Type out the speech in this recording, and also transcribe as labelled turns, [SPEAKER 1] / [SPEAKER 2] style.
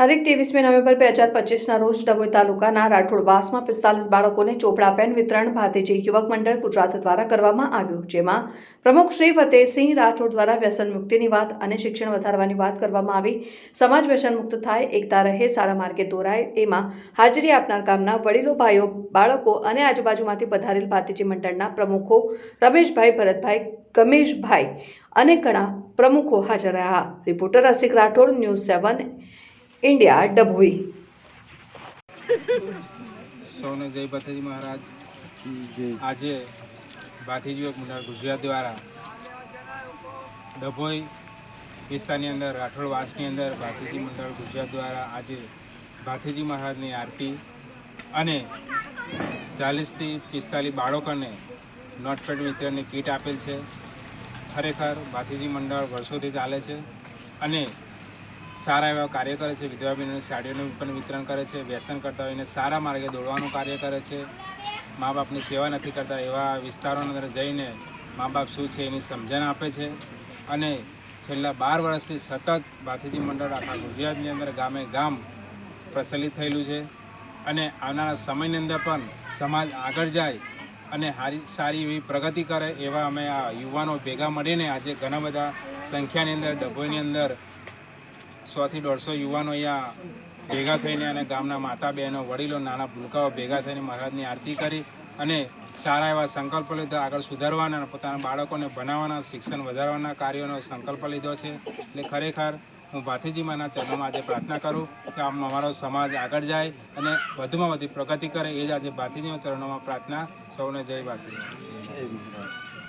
[SPEAKER 1] તારીખ 23મી નવેમ્બર 2025ના રોજ ડભોઈ તાલુકાના રાઠોડવાસમાં 45 બાળકોને ચોપડા પેન વિતરણ ભાતીજી યુવક મંડળ ગુજરાત દ્વારા કરવામાં આવ્યું, જેમાં પ્રમુખ શ્રી ફતેહસિંહ રાઠોડ દ્વારા વ્યસન મુક્તિની વાત અને શિક્ષણ વધારવાની વાત કરવામાં આવી। સમાજ વ્યસન મુક્ત થાય, એકતા રહે, સારા માર્ગે દોરાય એમાં હાજરી આપનાર ગામના વડીલો, ભાઈઓ, બાળકો અને આજુબાજુમાંથી પધારેલ ભાતીજી મંડળના પ્રમુખો રમેશભાઈ, ભરતભાઈ, ગમેશભાઈ અને ઘણા પ્રમુખો હાજર રહ્યા। રિપોર્ટર રસિક રાઠોડ, ન્યૂઝ 7 इंडिया, डभोई।
[SPEAKER 2] સૌને જય ભાથીજી મહારાજ। આજે ભાથીજી યુવક મંડળ ગુજરાત દ્વારા ડભોઈ વિસ્તારની અંદર રાઠોડવાસની અંદર ભાથીજી મંડળ ગુજરાત દ્વારા આજે ભાથીજી મહારાજની આરતી અને 40થી 45 બાળકોને નોટપેડ વિતરણની કીટ આપેલ છે। ખરેખર ભાથીજી મંડળ વર્ષોથી ચાલે છે અને સારા એવા કાર્ય કરે છે। વિધવા બહેનોને સાડીઓનું પણ વિતરણ કરે છે। વ્યસન કરતા હોઈને સારા માર્ગે દોડવાનું કાર્ય કરે છે। મા બાપની સેવા નથી કરતા એવા વિસ્તારોની અંદર જઈને મા બાપ શું છે એની સમજણ આપે છે અને છેલ્લા 12 વર્ષથી સતત ભાથીજી મંડળ આખા ગુજરાતની અંદર ગામે ગામ પ્રચલિત થયેલું છે અને આવનારા સમયની અંદર પણ સમાજ આગળ જાય અને સારી એવી પ્રગતિ કરે એવા અમે આ યુવાનો ભેગા મળીને આજે ઘણા બધા સંખ્યાની અંદર ડભોઈની અંદર 100 થી 150 યુવાનો અહીંયા ભેગા થઈને અને ગામના માતા બહેનો, વડીલો, નાના ભૂલકાઓ ભેગા થઈને મહારાજની આરતી કરી અને સારા એવા સંકલ્પ લીધા, આગળ સુધારવાના અને પોતાના બાળકોને ભણાવવાના, શિક્ષણ વધારવાના કાર્યોનો સંકલ્પ લીધો છે। એટલે ખરેખર હું ભાથીજી માના ચરણોમાં આજે પ્રાર્થના કરું કે અમારો સમાજ આગળ જાય અને વધુમાં વધુ પ્રગતિ કરે, એ જ આજે ભાથીજીના ચરણોમાં પ્રાર્થના। સૌને જય ભાથીજી।